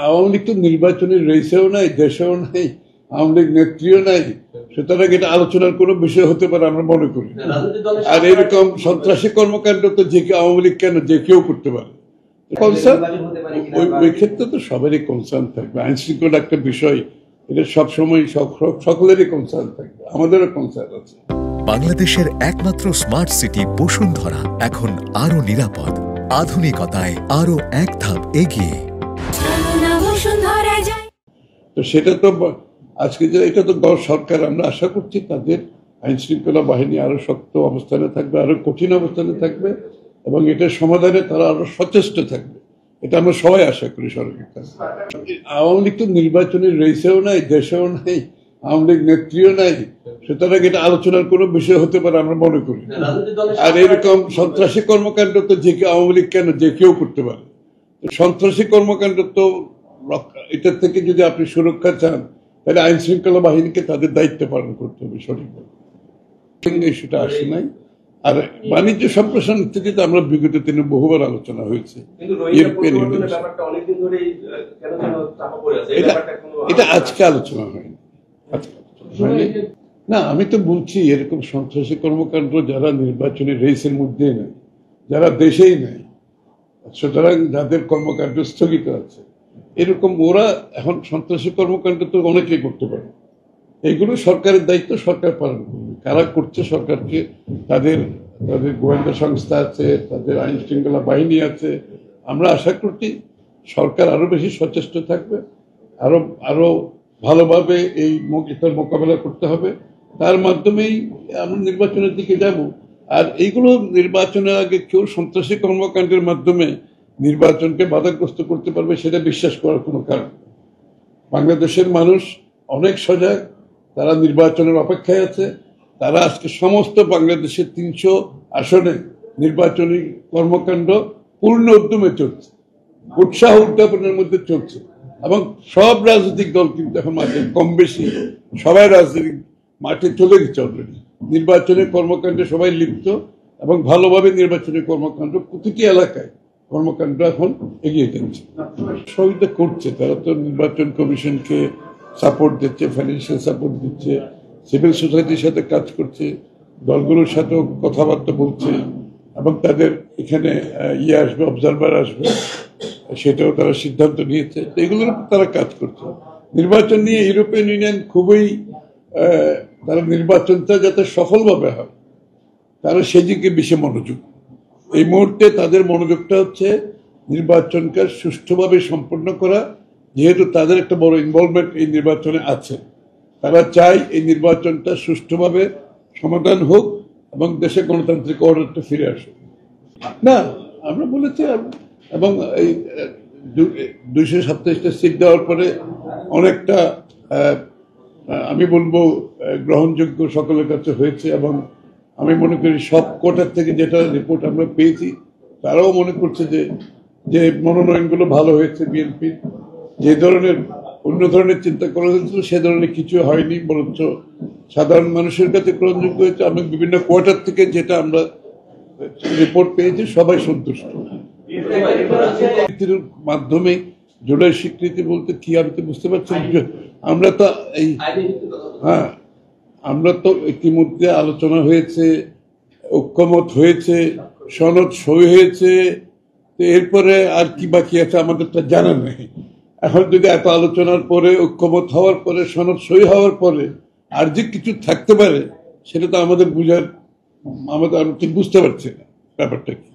আওয়ামী লীগ তো নির্বাচনের রেসেও নাই, দেশেও নাই, আওয়ামী লীগ নেত্রীও নাই, সুতরাং এটা আলোচনার কোনো বিষয় হতে পারে আমরা মনে করি। আর এরকম সন্ত্রাসী কর্মকাণ্ড তো যে আওয়ামী লীগ কেন, যে কেউ করতে পারে। কনসার্ন ওই ক্ষেত্রে তো সবারই কনসার্ন থাকবে। আইন শৃঙ্খলা একটা বিষয়, এটা সবসময় সকলেরই কনসার্ন থাকবে, আমাদেরও কনসার্ন আছে। বাংলাদেশের একমাত্র স্মার্ট সিটি বসুন্ধরা এখন আরো নিরাপদ, আধুনিকতায় আরো এক ধাপ এগিয়ে। তো সেটা তো আজকে যে এটা তো সরকার, আমরা আশা করছি তাদের আইন শৃঙ্খলা বাহিনী আরো শক্ত অবস্থানে থাকবে, আরো কঠিন অবস্থানে থাকবে, এবং এটার সমাধানে তারা আরো সচেষ্ট থাকবে। এটা আমরা সবাই আশা করি সরকারের কাছে। আওয়ামী লীগ তো নির্বাচনের রেসেও নাই, দেশেও নাই, আওয়ামী লীগ নেত্রীও নাই, সুতরাং এটা আলোচনার কোনো বিষয় হতে পারে আমরা মনে করি। আর এরকম সন্ত্রাসী কর্মকাণ্ড তো যে আওয়ামী লীগ কেন, যে কেউ করতে পারে। সন্ত্রাসী কর্মকাণ্ড তো এটার থেকে যদি আপনি সুরক্ষা চান, তাহলে আইন শৃঙ্খলা বাহিনীকে তাদের দায়িত্ব পালন করতে হবে সঠিকভাবে। সেটা আসে নাই। আর বাণিজ্য সম্প্রসারণ থেকে তো আমরা বিগত দিনে বহুবার আলোচনা হয়েছে। এটা আজকে আলোচনা হয়নি, না। আমি তো বলছি এরকম সন্ত্রাসী কর্মকাণ্ড যারা নির্বাচনের রেসের মধ্যে নেই, যারা দেশেই নেই, সুতরাং যাদের কর্মকাণ্ড স্থগিত আছে, এরকম ওরা এখন সন্ত্রাসী কর্মকাণ্ড তো অনেকেই করতে পারে। এইগুলো সরকারের দায়িত্ব, সরকার পালন করবে। কারা করছে সরকারকে, তাদের গোয়েন্দা সংস্থা আছে, তাদের আইন শৃঙ্খলা বাহিনী আছে। আমরা আশা করছি সরকার আরো বেশি সচেষ্ট থাকবে, আরো ভালোভাবে এই মোকাবেলা করতে হবে। তার মাধ্যমেই আমরা নির্বাচনের দিকে যাব। আর এইগুলো নির্বাচনের আগে কেউ সন্ত্রাসী কর্মকাণ্ডের মাধ্যমে নির্বাচনকে বাধাগ্রস্ত করতে পারবে সেটা বিশ্বাস করার কোনো কারণ। বাংলাদেশের মানুষ অনেক সজাগ, তারা নির্বাচনের অপেক্ষায় আছে। তারা আজকে সমস্ত বাংলাদেশের 300 আসনে নির্বাচনী কর্মকাণ্ড পূর্ণ উদ্যমে চলছে, উৎসাহ উদ্যাপনের মধ্যে চলছে, এবং সব রাজনৈতিক দল কিন্তু এখন মাঠে কম বেশি সবাই রাজনৈতিক মাঠে চলে গেছে অলরেডি। নির্বাচনের কর্মকাণ্ডে সবাই লিপ্ত, এবং ভালোভাবে নির্বাচনী কর্মকাণ্ড প্রতিটি এলাকায় কর্মকাণ্ড এখন এগিয়ে যাচ্ছে। সহযোগিতা করছে, তারা তো নির্বাচন কমিশনকে সাপোর্ট দিচ্ছে, ফাইন্যান্সিয়াল সাপোর্ট দিচ্ছে, সিভিল সোসাইটির সাথে কাজ করছে, দলগুলোর সাথেও কথাবার্তা বলছে, এবং তাদের এখানে আসবে, অবজারভার আসবে, সেটাও তারা সিদ্ধান্ত নিয়েছে। এগুলোর উপর তারা কাজ করছে। নির্বাচন নিয়ে ইউরোপিয়ান ইউনিয়ন খুবই তারা নির্বাচনটা যাতে সফলভাবে হয়, তারা সেদিকে বেশি মনোযোগ। এই মুহূর্তে তাদের মনোযোগটা হচ্ছে নির্বাচনকে সুষ্ঠুভাবে সম্পন্ন করা, যেহেতু তাদের একটা বড় ইনভলভমেন্ট এই নির্বাচনে আছে। তারা চায় এই নির্বাচনটা সুষ্ঠুভাবে সমাধান হোক এবং দেশে গণতান্ত্রিক অর্ডারটা ফিরে আসুক। না, আমরা বলেছি, এবং এই 227টা সিট দেওয়ার পরে অনেকটা আমি বলবো গ্রহণযোগ্য সকলের কাছে হয়েছে, এবং আমি মনে করি সব কোটার থেকে যেটা রিপোর্ট আমরা পেয়েছি তারাও মনে করছে যে মনোনয়নগুলো ভালো হয়েছে। বিএনপি যে ধরনের অন্য ধরনের চিন্তা করা হয়েছিল সে ধরনের কিছু হয়নি, বরঞ্চ সাধারণ মানুষের কাছে গ্রহণযোগ্য হয়েছে। আমি বিভিন্ন কোয়ার্টার থেকে যেটা আমরা রিপোর্ট পেয়েছি সবাই সন্তুষ্ট। মাধ্যমে জুলাই স্বীকৃতি বলতে কি আমি তো বুঝতে পারছি। আমরা তো ইতিমধ্যে আলোচনা হয়েছে, ঐক্যমত হয়েছে, সনদ সই হয়েছে, তো এরপরে আর কি বাকি আছে আমাদের তো জানা নেই। এখন যদি এত আলোচনার পরে, ঐক্যমত হওয়ার পরে, সনদ সই হওয়ার পরে আর যে কিছু থাকতে পারে সেটা তো আমাদের আমি ঠিক বুঝতে পারছি না ব্যাপারটা কি।